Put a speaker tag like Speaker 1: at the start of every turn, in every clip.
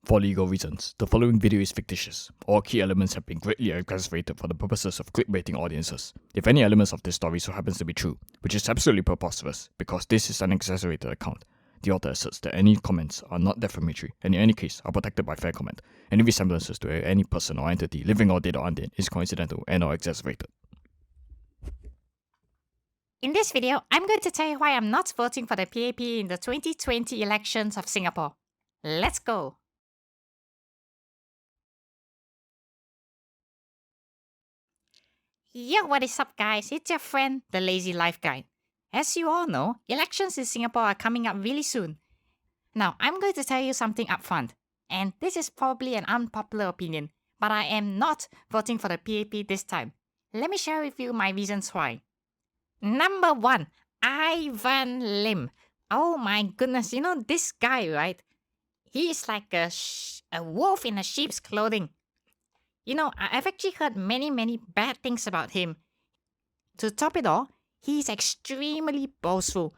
Speaker 1: For legal reasons, the following video is fictitious. All key elements have been greatly exaggerated for the purposes of clickbaiting audiences. If any elements of this story so happens to be true, which is absolutely preposterous, because this is an exaggerated account, the author asserts that any comments are not defamatory, and in any case are protected by fair comment. Any resemblances to any person or entity, living or dead or undead, is coincidental and or exaggerated.
Speaker 2: In this video, I'm going to tell you why I'm not voting for the PAP in the 2020 elections of Singapore. Let's go! Yo, what is up guys? It's your friend, the Lazy Life Guide. As you all know, elections in Singapore are coming up really soon. Now, I'm going to tell you something upfront, and this is probably an unpopular opinion, but I am not voting for the PAP this time. Let me share with you my reasons why. Number 1, Ivan Lim. Oh my goodness, you know this guy, right? He is like a wolf in a sheep's clothing. You know, I've actually heard many bad things about him. To top it all, he's extremely boastful.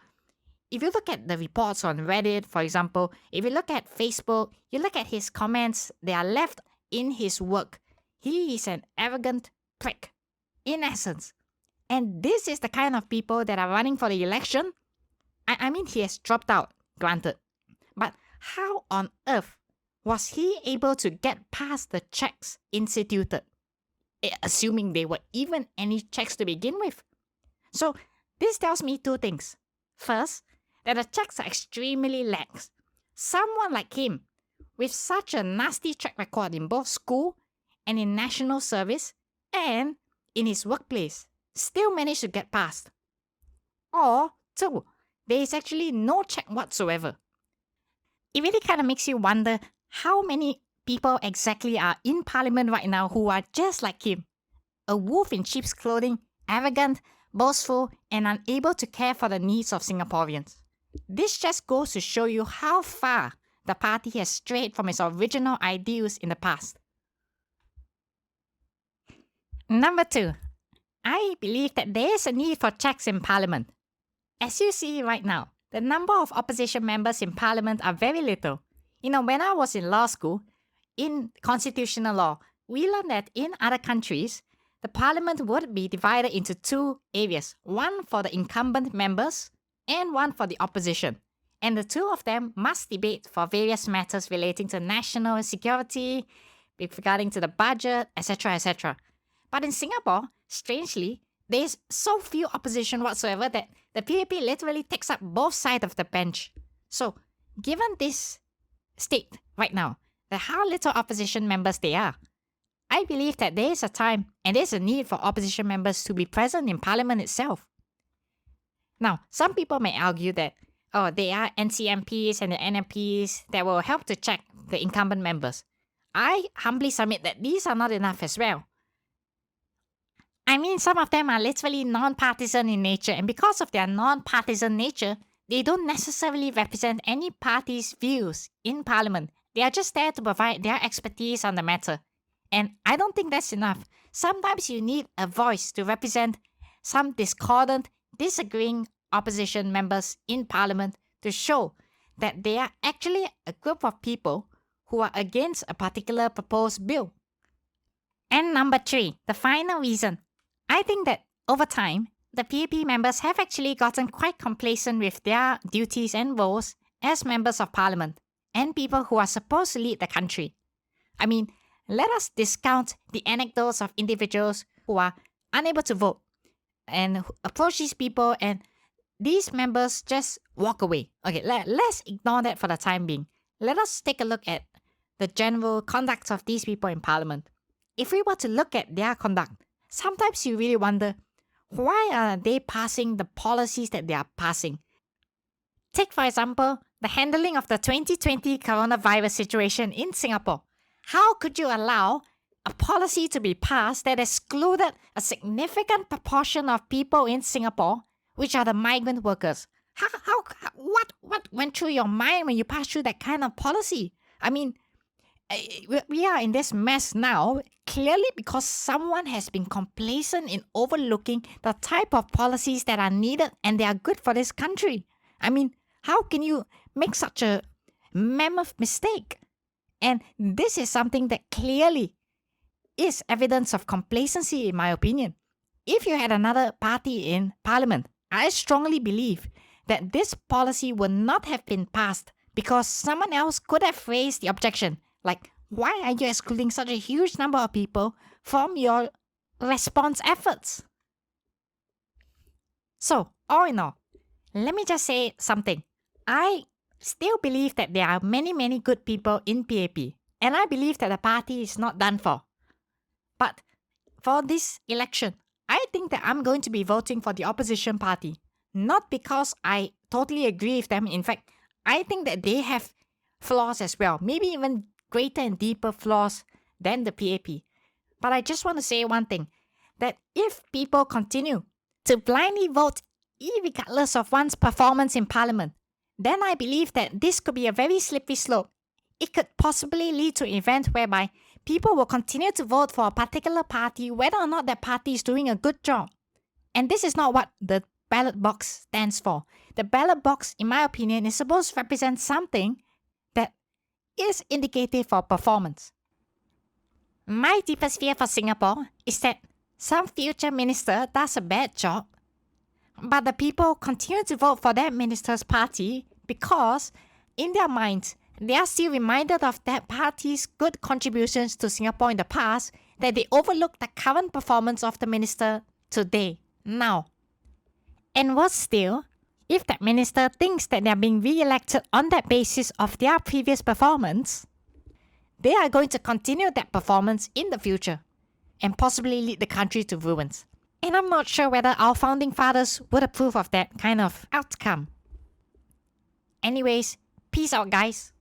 Speaker 2: If you look at the reports on Reddit, for example, if you look at Facebook, you look at his comments, they are left in his work. He is an arrogant prick, in essence. And this is the kind of people that are running for the election. I mean, he has dropped out, granted. But how on earth was he able to get past the checks instituted? Assuming there were even any checks to begin with. So, this tells me two things. First, that the checks are extremely lax. Someone like him, with such a nasty track record in both school and in national service, and in his workplace, still managed to get past. Or, two, there is actually no check whatsoever. It really kind of makes you wonder how many people exactly are in parliament right now who are just like him. A wolf in sheep's clothing, arrogant, boastful, and unable to care for the needs of Singaporeans. This just goes to show you how far the party has strayed from its original ideals in the past. Number 2, I believe that there is a need for checks in parliament. As you see right now, the number of opposition members in parliament are very little. You know, when I was in law school, in constitutional law, we learned that in other countries, the parliament would be divided into two areas, one for the incumbent members and one for the opposition. And the two of them must debate for various matters relating to national security, regarding to the budget, etc., etc. But in Singapore, strangely, there is so few opposition whatsoever that the PAP literally takes up both sides of the bench. So, given this state right now, that how little opposition members there are, I believe that there is a time and there is a need for opposition members to be present in parliament itself. Now, some people may argue that, there are NCMPs and the NMPs that will help to check the incumbent members. I humbly submit that these are not enough as well. I mean, some of them are literally non-partisan in nature, and because of their non-partisan nature, they don't necessarily represent any party's views in parliament. They are just there to provide their expertise on the matter. And I don't think that's enough. Sometimes you need a voice to represent some discordant, disagreeing opposition members in parliament to show that they are actually a group of people who are against a particular proposed bill. And number 3, the final reason. I think that over time, the PAP members have actually gotten quite complacent with their duties and roles as members of parliament and people who are supposed to lead the country. I mean, let us discount the anecdotes of individuals who are unable to vote and approach these people and these members just walk away. Okay, let's ignore that for the time being. Let us take a look at the general conduct of these people in parliament. If we were to look at their conduct, sometimes you really wonder, why are they passing the policies that they are passing? Take, for example, the handling of the 2020 coronavirus situation in Singapore. How could you allow a policy to be passed that excluded a significant proportion of people in Singapore, which are the migrant workers? What went through your mind when you passed through that kind of policy? I mean, we are in this mess now, clearly because someone has been complacent in overlooking the type of policies that are needed and they are good for this country. I mean, how can you make such a mammoth mistake? And this is something that clearly is evidence of complacency, in my opinion. If you had another party in parliament, I strongly believe that this policy would not have been passed because someone else could have raised the objection. Like, why are you excluding such a huge number of people from your response efforts? So, all in all, let me just say something. I still believe that there are many good people in PAP, and I believe that the party is not done for. But for this election, I think that I'm going to be voting for the opposition party. Not because I totally agree with them. In fact, I think that they have flaws as well. Maybe even greater and deeper flaws than the PAP. But I just want to say one thing. That if people continue to blindly vote irregardless of one's performance in parliament, then I believe that this could be a very slippery slope. It could possibly lead to an event whereby people will continue to vote for a particular party whether or not that party is doing a good job. And this is not what the ballot box stands for. The ballot box, in my opinion, is supposed to represent something that is indicative of performance. My deepest fear for Singapore is that some future minister does a bad job, but the people continue to vote for that minister's party because, in their minds, they are still reminded of that party's good contributions to Singapore in the past, that they overlook the current performance of the minister today, now. And worse still, if that minister thinks that they are being re-elected on that basis of their previous performance, they are going to continue that performance in the future and possibly lead the country to ruins. And I'm not sure whether our founding fathers would approve of that kind of outcome. Anyways, peace out, guys.